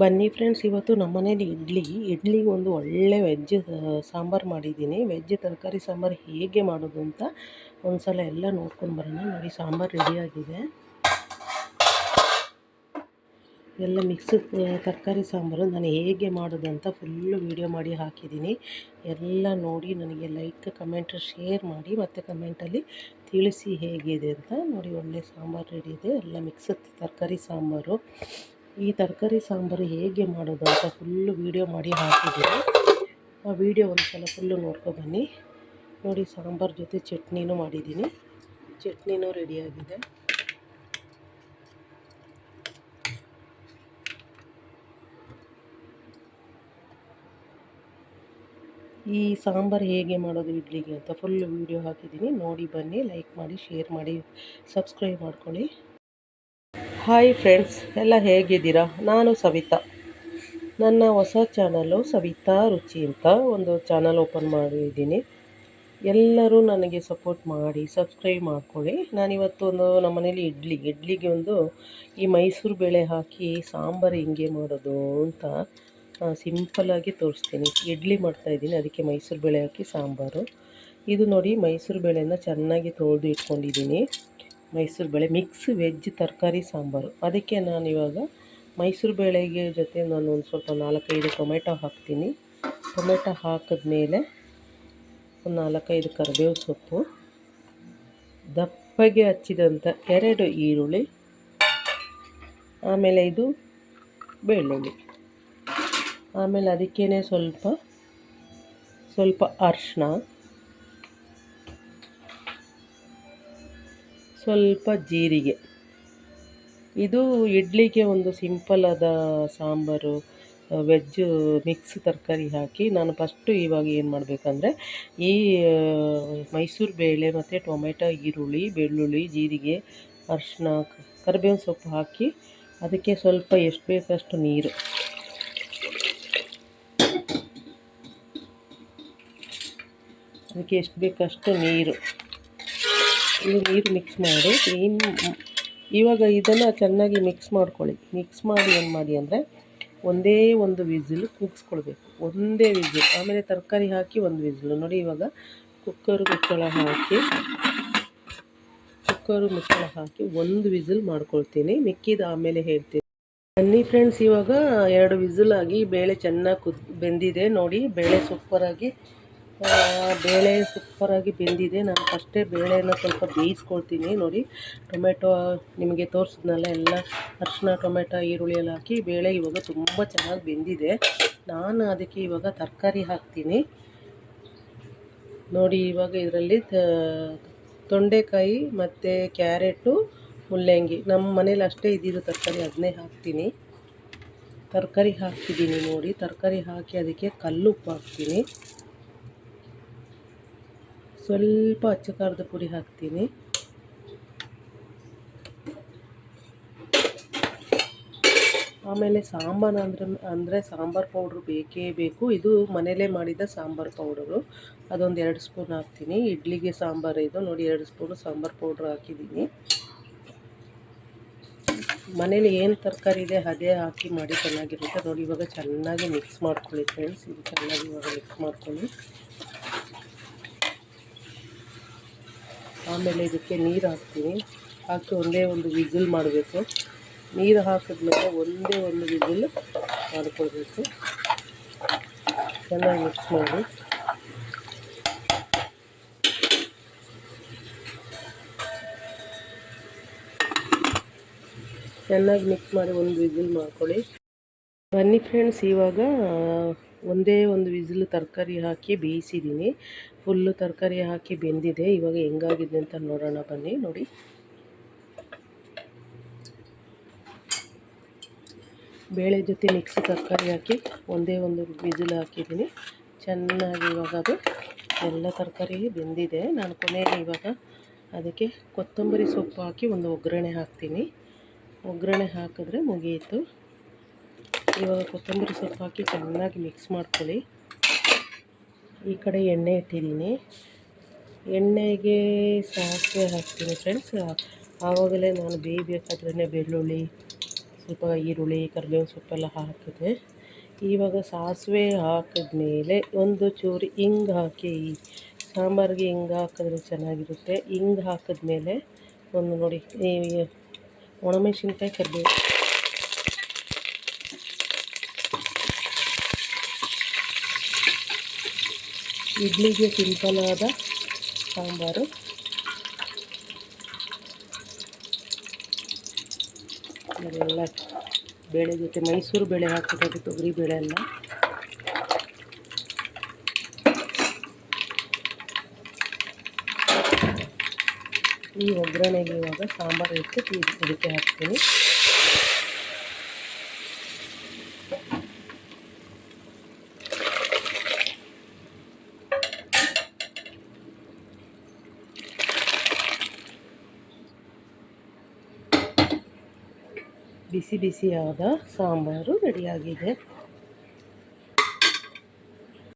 ಬನ್ನಿ ಫ್ರೆಂಡ್ಸ್, ಇವತ್ತು ನಮ್ಮ ಮನೇಲಿ ಇಡ್ಲಿಗೆ ಒಂದು ಒಳ್ಳೆ ವೆಜ್ ಸಾಂಬಾರು ಮಾಡಿದ್ದೀನಿ. ವೆಜ್ ತರಕಾರಿ ಸಾಂಬಾರು ಹೇಗೆ ಮಾಡೋದು ಅಂತ ಒಂದು ಸಲ ಎಲ್ಲ ನೋಡ್ಕೊಂಡು ಬರೋಣ. ನೋಡಿ, ಸಾಂಬಾರು ರೆಡಿಯಾಗಿದೆ. ಎಲ್ಲ ಮಿಕ್ಸ್ ತರಕಾರಿ ಸಾಂಬಾರು ನಾನು ಹೇಗೆ ಮಾಡೋದು ಅಂತ ಫುಲ್ಲು ವೀಡಿಯೋ ಮಾಡಿ ಹಾಕಿದ್ದೀನಿ. ಎಲ್ಲ ನೋಡಿ ನನಗೆ ಲೈಕ್, ಕಮೆಂಟ್, ಶೇರ್ ಮಾಡಿ ಮತ್ತು ಕಮೆಂಟಲ್ಲಿ ತಿಳಿಸಿ ಹೇಗಿದೆ ಅಂತ. ನೋಡಿ, ಒಳ್ಳೆ ಸಾಂಬಾರು ರೆಡಿ ಇದೆ. ಎಲ್ಲ ಮಿಕ್ಸ್ ತರಕಾರಿ ಸಾಂಬಾರು. ಈ ತರಕಾರಿ ಸಾಂಬಾರು ಹೇಗೆ ಮಾಡೋದು ಅಂತ ಫುಲ್ಲು ವೀಡಿಯೋ ಮಾಡಿ ಹಾಕಿದ್ದೀನಿ. ಆ ವೀಡಿಯೋ ಒಂದು ಸಲ ಫುಲ್ಲು ನೋಡ್ಕೊಬನ್ನಿ. ನೋಡಿ, ಸಾಂಬಾರು ಜೊತೆ ಚಟ್ನಿನೂ ಮಾಡಿದ್ದೀನಿ. ಚಟ್ನಿನೂ ರೆಡಿಯಾಗಿದೆ. ಈ ಸಾಂಬಾರು ಹೇಗೆ ಮಾಡೋದು ಇಡ್ಲಿಗೆ ಅಂತ ಫುಲ್ಲು ವೀಡಿಯೋ ಹಾಕಿದ್ದೀನಿ. ನೋಡಿ ಬನ್ನಿ, ಲೈಕ್ ಮಾಡಿ, ಶೇರ್ ಮಾಡಿ, ಸಬ್ಸ್ಕ್ರೈಬ್ ಮಾಡ್ಕೊಳ್ಳಿ. ಹಾಯ್ ಫ್ರೆಂಡ್ಸ್, ಎಲ್ಲ ಹೇಗಿದ್ದೀರಾ? ನಾನು ಸವಿತಾ. ನನ್ನ ಹೊಸ ಚಾನಲು ಸವಿತಾ ರುಚಿ ಅಂತ ಒಂದು ಚಾನಲ್ ಓಪನ್ ಮಾಡಿದ್ದೀನಿ. ಎಲ್ಲರೂ ನನಗೆ ಸಪೋರ್ಟ್ ಮಾಡಿ ಸಬ್ಸ್ಕ್ರೈಬ್ ಮಾಡ್ಕೊಳ್ಳಿ. ನಾನಿವತ್ತು ನಮ್ಮ ಮನೇಲಿ ಇಡ್ಲಿಗೆ ಈ ಮೈಸೂರು ಬೇಳೆ ಹಾಕಿ ಸಾಂಬಾರು ಹಿಂಗೆ ಮಾಡೋದು ಅಂತ ಸಿಂಪಲ್ಲಾಗಿ ತೋರಿಸ್ತೀನಿ. ಇಡ್ಲಿ ಮಾಡ್ತಾಯಿದ್ದೀನಿ, ಅದಕ್ಕೆ ಮೈಸೂರು ಬೇಳೆ ಹಾಕಿ ಸಾಂಬಾರು. ಇದು ನೋಡಿ, ಮೈಸೂರು ಬೇಳೆನ ಚೆನ್ನಾಗಿ ತೊಳೆದು ಇಟ್ಕೊಂಡಿದ್ದೀನಿ. ಮೈಸೂರು ಬೇಳೆ ಮಿಕ್ಸ್ ವೆಜ್ ತರಕಾರಿ ಸಾಂಬಾರು. ಅದಕ್ಕೆ ನಾನಿವಾಗ ಮೈಸೂರು ಬೇಳೆಗೆ ಜೊತೆ ನಾನು ಒಂದು ಸ್ವಲ್ಪ 4-5 ಟೊಮೆಟೊ ಹಾಕ್ತೀನಿ. ಟೊಮೆಟೊ ಹಾಕಿದ್ಮೇಲೆ ಒಂದು 4-5 ಕರಿಬೇವು ಸೊಪ್ಪು, ದಪ್ಪಗೆ ಹಚ್ಚಿದಂಥ 2 ಈರುಳ್ಳಿ, ಆಮೇಲೆ ಇದು ಬೆಳ್ಳುಳ್ಳಿ, ಆಮೇಲೆ ಅದಕ್ಕೇ ಸ್ವಲ್ಪ ಅರಿಶಿನ, ಸ್ವಲ್ಪ ಜೀರಿಗೆ. ಇದು ಇಡ್ಲಿಗೆ ಒಂದು ಸಿಂಪಲ್ಲಾದ ಸಾಂಬಾರು, ವೆಜ್ ಮಿಕ್ಸ್ ತರಕಾರಿ ಹಾಕಿ. ನಾನು ಫಸ್ಟು ಇವಾಗ ಏನು ಮಾಡಬೇಕಂದ್ರೆ, ಈ ಮೈಸೂರು ಬೇಳೆ ಮತ್ತು ಟೊಮೆಟೊ, ಈರುಳ್ಳಿ, ಬೆಳ್ಳುಳ್ಳಿ, ಜೀರಿಗೆ, ಅರಿಶಿನ, ಕರಿಬೇವಿನ ಸೊಪ್ಪು ಹಾಕಿ ಅದಕ್ಕೆ ಸ್ವಲ್ಪ ಎಷ್ಟು ಬೇಕಷ್ಟು ನೀರು, ನೀರು ಮಿಕ್ಸ್ ಮಾಡಿ ಇವಾಗ ಇದನ್ನು ಚೆನ್ನಾಗಿ ಮಿಕ್ಸ್ ಮಾಡ್ಕೊಳ್ಳಿ. ಮಿಕ್ಸ್ ಮಾಡಿ ಏನು ಮಾಡಿ ಅಂದರೆ, ಒಂದೇ ಒಂದು ವಿಸಿಲ್ ಕೂಗಿಸ್ಕೊಳ್ಬೇಕು. ಒಂದೇ ವಿಸಿಲ್, ಆಮೇಲೆ ತರಕಾರಿ ಹಾಕಿ ಒಂದು ವಿಸಿಲ್. ನೋಡಿ, ಇವಾಗ ಕುಕ್ಕರು ಮುಚ್ಚಳ ಹಾಕಿ ಒಂದು ವಿಸಿಲ್ ಮಾಡ್ಕೊಳ್ತೀನಿ. ಮಿಕ್ಕಿದ ಆಮೇಲೆ ಹೇಳ್ತೀನಿ. ಬನ್ನಿ ಫ್ರೆಂಡ್ಸ್, ಇವಾಗ 2 ವಿಸಿಲ್ ಆಗಿ ಬೇಳೆ ಚೆನ್ನಾಗಿ ಬೆಂದಿದೆ. ನೋಡಿ, ಬೇಳೆ ಸೂಪರಾಗಿ ಬೆಂದಿದೆ. ನಾನು ಫಸ್ಟೇ ಬೇಳೆನ ಸ್ವಲ್ಪ ಬೇಯಿಸ್ಕೊಳ್ತೀನಿ. ನೋಡಿ, ಟೊಮೆಟೊ ನಿಮಗೆ ತೋರಿಸಿದ್ನಲ್ಲ, ಎಲ್ಲ ಅರಿಶಿನ, ಟೊಮೆಟೊ, ಈರುಳ್ಳಿ ಎಲ್ಲ ಹಾಕಿ ಬೇಳೆ ಇವಾಗ ತುಂಬ ಚೆನ್ನಾಗಿ ಬೆಂದಿದೆ. ನಾನು ಅದಕ್ಕೆ ಇವಾಗ ತರಕಾರಿ ಹಾಕ್ತೀನಿ. ನೋಡಿ, ಇವಾಗ ಇದರಲ್ಲಿ ತೊಂಡೆಕಾಯಿ ಮತ್ತು ಕ್ಯಾರೆಟು, ಮುಲ್ಲಂಗಿ, ನಮ್ಮ ಮನೇಲಿ ಅಷ್ಟೇ ಇದ್ದಿದ್ದು ತರಕಾರಿ, ಅದನ್ನೇ ಹಾಕ್ತೀನಿ. ತರಕಾರಿ ಹಾಕ್ತಿದ್ದೀನಿ. ನೋಡಿ, ತರಕಾರಿ ಹಾಕಿ ಅದಕ್ಕೆ ಕಲ್ಲುಪ್ಪು ಹಾಕ್ತೀನಿ. ಸ್ವಲ್ಪ ಅಚ್ಚ ಖಾರದ ಪುಡಿ ಹಾಕ್ತೀನಿ. ಆಮೇಲೆ ಸಾಂಬಾರು ಅಂದರೆ ಸಾಂಬಾರು ಪೌಡ್ರು ಬೇಕೇ ಬೇಕು. ಇದು ಮನೇಲೇ ಮಾಡಿದ ಸಾಂಬಾರು ಪೌಡರು, ಅದೊಂದು 2 ಸ್ಪೂನ್ ಹಾಕ್ತೀನಿ. ಇಡ್ಲಿಗೆ ಸಾಂಬಾರು ಇದು. ನೋಡಿ, 2 ಸ್ಪೂನು ಸಾಂಬಾರು ಪೌಡ್ರ್ ಹಾಕಿದ್ದೀನಿ. ಮನೇಲಿ ಏನು ತರಕಾರಿ ಇದೆ ಅದೇ ಹಾಕಿ ಮಾಡಿ ಚೆನ್ನಾಗಿರುತ್ತೆ. ನೋಡಿ, ಇವಾಗ ಚೆನ್ನಾಗಿ ಮಿಕ್ಸ್ ಮಾಡ್ಕೊಳ್ಳಿ ಫ್ರೆಂಡ್ಸ್. ಇದು ಚೆನ್ನಾಗಿ ಇವಾಗ ಮಿಕ್ಸ್ ಮಾಡ್ಕೊಳ್ಳಿ. ಆಮೇಲೆ ಇದಕ್ಕೆ ನೀರು ಹಾಕ್ತೀನಿ. ಹಾಕಿ ಒಂದೇ ಒಂದು ವಿಸಿಲ್ ಮಾಡಬೇಕು. ನೀರು ಹಾಕಿದ್ಮೇಲೆ ಒಂದೇ ಒಂದು ವಿಸಿಲ್ ಮಾಡಿಕೊಳ್ಬೇಕು. ಚೆನ್ನಾಗಿ ಮಿಕ್ಸ್ ಮಾಡಿ. ಚೆನ್ನಾಗಿ ಮಿಕ್ಸ್ ಮಾಡಿ ಒಂದು ವಿಸಿಲ್ ಮಾಡ್ಕೊಳ್ಳಿ. ಬನ್ನಿ ಫ್ರೆಂಡ್ಸ್, ಇವಾಗ ಒಂದೇ ಒಂದು ವಿಸಿಲ್ ತರಕಾರಿ ಹಾಕಿ ಬೇಯಿಸಿದ್ದೀನಿ. ಫುಲ್ಲು ತರಕಾರಿ ಹಾಕಿ ಬೆಂದಿದೆ. ಇವಾಗ ಹೆಂಗಾಗಿದೆ ಅಂತ ನೋಡೋಣ ಬನ್ನಿ. ನೋಡಿ, ಬೇಳೆ ಜೊತೆ ಮಿಕ್ಸ್ ತರಕಾರಿ ಹಾಕಿ ಒಂದೇ ಒಂದು ವಿಸಿಲ್ ಹಾಕಿದ್ದೀನಿ. ಚೆನ್ನಾಗಿ ಇವಾಗ ಅದು ಎಲ್ಲ ತರಕಾರಿ ಬೆಂದಿದೆ. ನಾನು ಕೊನೆಗೆ ಇವಾಗ ಅದಕ್ಕೆ ಕೊತ್ತಂಬರಿ ಸೊಪ್ಪು ಹಾಕಿ ಒಂದು ಒಗ್ಗರಣೆ ಹಾಕ್ತೀನಿ. ಒಗ್ಗರಣೆ ಹಾಕಿದ್ರೆ ಮುಗಿಯಿತು. ಇವಾಗ ಕೊತ್ತಂಬರಿ ಸೊಪ್ಪು ಹಾಕಿ ಚೆನ್ನಾಗಿ ಮಿಕ್ಸ್ ಮಾಡ್ಕೊಳ್ಳಿ. ಈ ಕಡೆ ಎಣ್ಣೆ ಇಟ್ಟಿದ್ದೀನಿ. ಎಣ್ಣೆಗೆ ಸಾಸಿವೆ ಹಾಕ್ತೀನಿ ಫ್ರೆಂಡ್ಸ್. ಆವಾಗಲೇ ನಾನು ಬೇಯಬೇಕಾದ್ರೇ ಬೆಳ್ಳುಳ್ಳಿ, ಸ್ವಲ್ಪ ಈರುಳ್ಳಿ ಕರಿಬೇವಿನ ಸೊಪ್ಪೆಲ್ಲ ಹಾಕಿದೆ. ಇವಾಗ ಸಾಸಿವೆ ಹಾಕಿದ್ಮೇಲೆ ಒಂದು ಚೂರು ಹಿಂಗೆ ಹಾಕಿ, ಸಾಂಬಾರಿಗೆ ಹಿಂಗೆ ಹಾಕಿದ್ರೆ ಚೆನ್ನಾಗಿರುತ್ತೆ. ಹಿಂಗೆ ಹಾಕಿದ್ಮೇಲೆ ಒಂದು ನೋಡಿ ಈ ಒಣಮೆಣಸಿನ್ಕಾಯಿ ಕರಿಬೇವು, ಇಡ್ಲಿಗೆ ಸಿಂಪಲ್ ಆದ ಸಾಂಬಾರು. ಅದೆಲ್ಲ ಬೇಳೆ ಜೊತೆ ಮೈಸೂರು ಬೇಳೆ ಹಾಕಿರೋದು, ತೊಗರಿ ಬೇಳೆ ಎಲ್ಲ. ಈ ಒಗ್ಗರಣೆಗೆ ಇವಾಗ ಸಾಂಬಾರು ಇಟ್ಟು ಇದಕ್ಕೆ ಹಾಕ್ತೀನಿ. ಬಿಸಿ ಬಿಸಿಯಾದ ಸಾಂಬಾರು ರೆಡಿಯಾಗಿದೆ.